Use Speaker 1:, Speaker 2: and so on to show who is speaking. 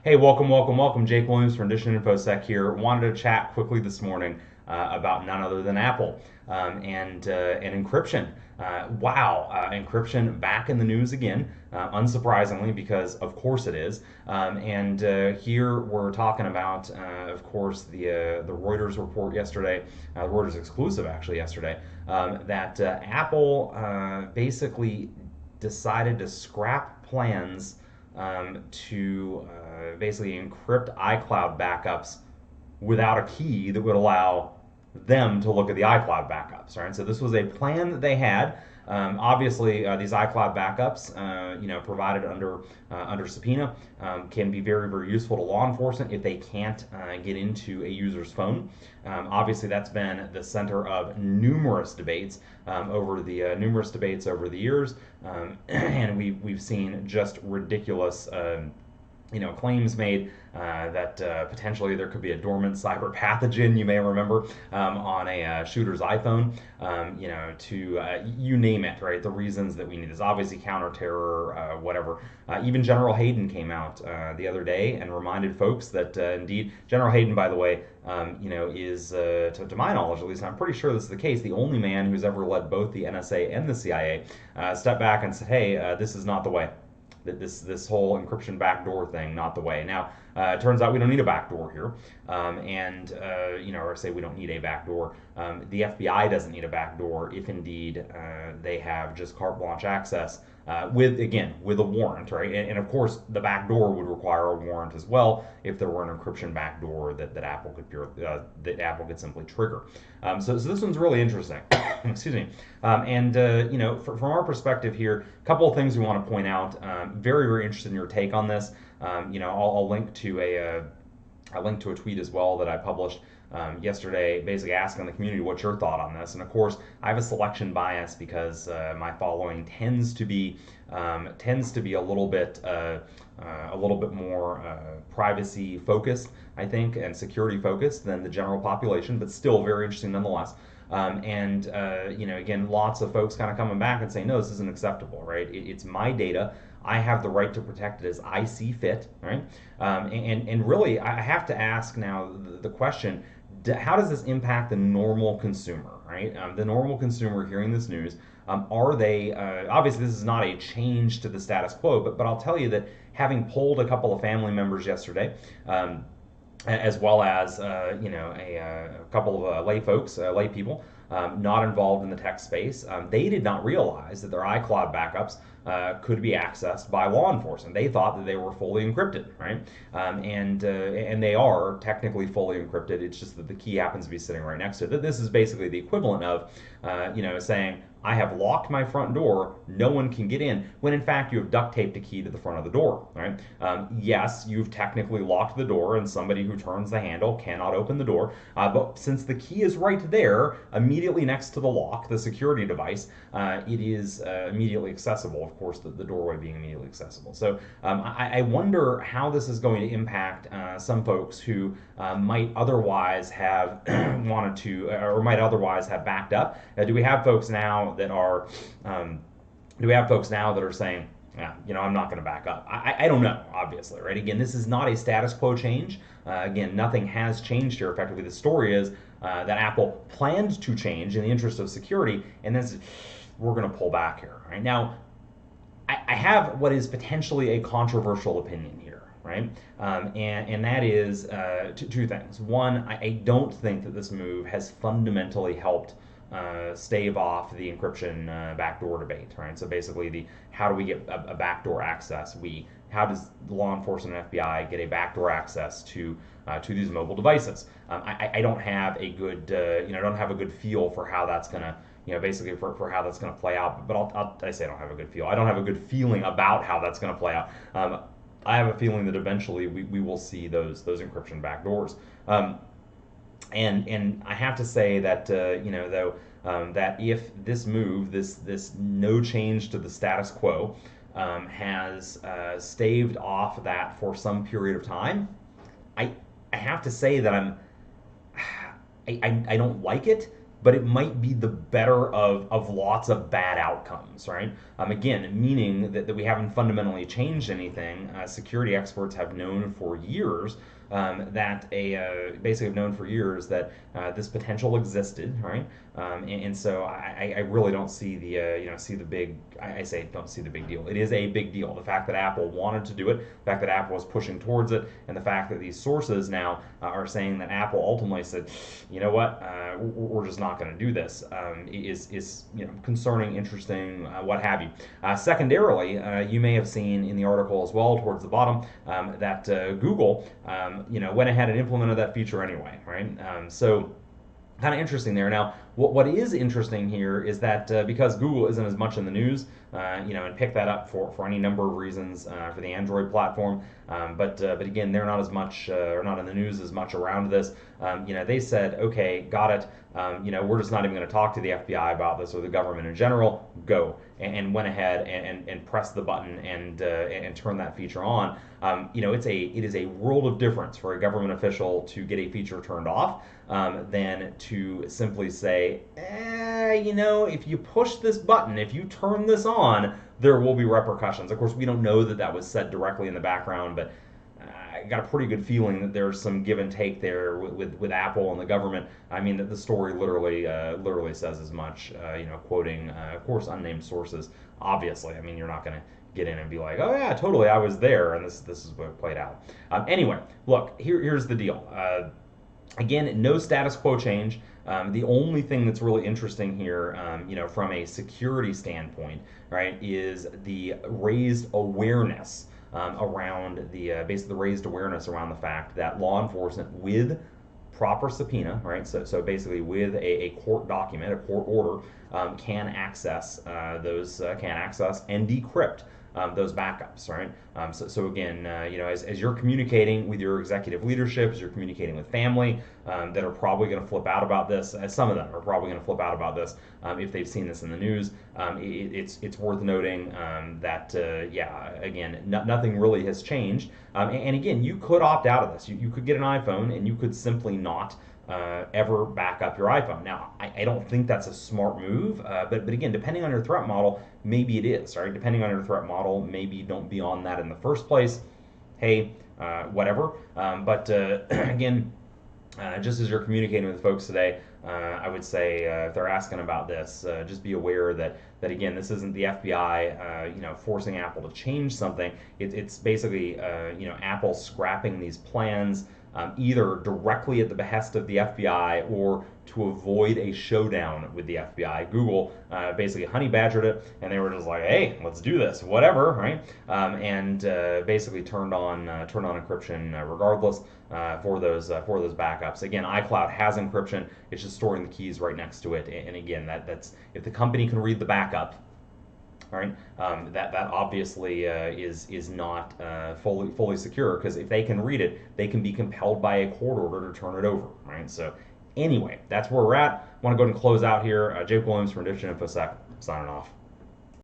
Speaker 1: Hey, welcome. Jake Williams from Edition InfoSec here. Wanted to chat quickly this morning about none other than Apple and encryption. Encryption back in the news again, unsurprisingly, because of course it is. Here we're talking about, of course, the Reuters report yesterday, the Reuters exclusive actually yesterday, that Apple basically decided to scrap plans to basically encrypt iCloud backups without a key that would allow them to look at the iCloud backups, right? So this was a plan that they had. Obviously, these iCloud backups, provided under subpoena, can be very useful to law enforcement if they can't get into a user's phone. Obviously, that's been the center of numerous debates over the years, and we've seen just ridiculous. Claims made that potentially there could be a dormant cyber pathogen, you may remember, on a shooter's iPhone, you name it, right? The reasons that we need is obviously counterterror, whatever. Even General Hayden came out the other day and reminded folks that indeed, General Hayden, by the way, is, to my knowledge at least, and I'm pretty sure this is the case, the only man who's ever led both the NSA and the CIA, stepped back and said, hey, this is not the way. This whole encryption backdoor thing, not the way. Now, it turns out we don't need a backdoor here, or say we don't need a backdoor. The FBI doesn't need a backdoor if indeed they have just carte blanche access with a warrant, right? And of course, the backdoor would require a warrant as well if there were an encryption backdoor that Apple could simply trigger. So this one's really interesting. Excuse me. From our perspective here, a couple of things we want to point out. Very interested in your take on this. I'll link to a tweet as well that I published yesterday, basically asking the community what's your thought on this. And of course, I have a selection bias because my following tends to be a little bit more privacy focused, I think, and security focused than the general population, but still very interesting nonetheless. Again, lots of folks kind of coming back and saying, no, this isn't acceptable, right? It's my data. I have the right to protect it as I see fit, right? And really, I have to ask now the question, how does this impact the normal consumer, right? The normal consumer hearing this news, are they, obviously this is not a change to the status quo, but I'll tell you that having polled a couple of family members yesterday, as well as a couple of lay people not involved in the tech space. They did not realize that their iCloud backups could be accessed by law enforcement. They thought that they were fully encrypted, right? And they are technically fully encrypted. It's just that the key happens to be sitting right next to it. This is basically the equivalent of, saying, I have locked my front door, no one can get in, when in fact you have duct taped a key to the front of the door, right? Yes, you've technically locked the door and somebody who turns the handle cannot open the door, but since the key is right there, immediately next to the lock, the security device, it is immediately accessible, of course, the doorway being immediately accessible. So I wonder how this is going to impact some folks who might otherwise have wanted to, or might otherwise have backed up. Do we have folks now that are saying, yeah, I'm not going to back up? I don't know, obviously, right? Again, this is not a status quo change. Again, nothing has changed here. Effectively, the story is that Apple planned to change in the interest of security, and then we're going to pull back here, right? Now, I have what is potentially a controversial opinion here, right? And that is two things. One, I don't think that this move has fundamentally helped stave off the encryption backdoor debate, right? So basically, how do we get a backdoor access? How does law enforcement and FBI get a backdoor access to these mobile devices? I don't have a good feel for how that's gonna basically for how that's gonna play out. But I say I don't have a good feel. I don't have a good feeling about how that's gonna play out. I have a feeling that eventually we will see those encryption backdoors. And I have to say that that if this move, this no change to the status quo, has staved off that for some period of time, I have to say that I don't like it, but it might be the better of lots of bad outcomes, right? Again, meaning that we haven't fundamentally changed anything. Security experts have known for years basically have known for years that this potential existed, right? And so I really don't see see the big. I say don't see the big deal. It is a big deal. The fact that Apple wanted to do it, the fact that Apple was pushing towards it, and the fact that these sources now are saying that Apple ultimately said, you know what, we're just not going to do this, is concerning, interesting, what have you. Secondarily, you may have seen in the article as well towards the bottom that Google went ahead and implemented that feature anyway, right? So kind of interesting there. Now, what is interesting here is that because Google isn't as much in the news, and picked that up for any number of reasons for the Android platform, but again, they're not as much or not in the news as much around this. They said, okay, got it. We're just not even going to talk to the FBI about this or the government in general. Go and went ahead and pressed the button and turned that feature on. It is a world of difference for a government official to get a feature turned off than to simply say, if you push this button, if you turn this on, there will be repercussions. Of course, we don't know that was said directly in the background, but I got a pretty good feeling that there's some give and take there with Apple and the government. I mean, that the story literally says as much. Quoting, of course, unnamed sources. Obviously, I mean, you're not going to get in and be like, oh yeah, totally, I was there, and this is what played out. Anyway, look, here's the deal. Again, no status quo change. The only thing that's really interesting here, from a security standpoint, right, is the raised awareness around basically the raised awareness around the fact that law enforcement with proper subpoena, right? So basically with a court document, a court order, can access and decrypt those backups, right? So again, as you're communicating with your executive leadership, as you're communicating with family that are probably going to flip out about this, as some of them are probably going to flip out about this if they've seen this in the news, it's worth noting that again, nothing really has changed. And again, you could opt out of this. You could get an iPhone and you could simply not ever back up your iPhone. Now, I don't think that's a smart move, but again, depending on your threat model, maybe it is, right? Depending on your threat model, maybe you don't be on that in the first place. Hey, whatever. But again, just as you're communicating with folks today, I would say if they're asking about this, just be aware that again, this isn't the FBI, forcing Apple to change something. It's basically, Apple scrapping these plans either directly at the behest of the FBI or to avoid a showdown with the FBI. Google basically honey badgered it, and they were just like, "Hey, let's do this, whatever," right? And basically turned on encryption regardless for those backups. Again, iCloud has encryption; it's just storing the keys right next to it. And again, that's if the company can read the backup. Right, that obviously is not fully secure, because if they can read it, they can be compelled by a court order to turn it over. Right. So anyway, that's where we're at. Want to go ahead and close out here. Jake Williams from Encryption infosec signing off.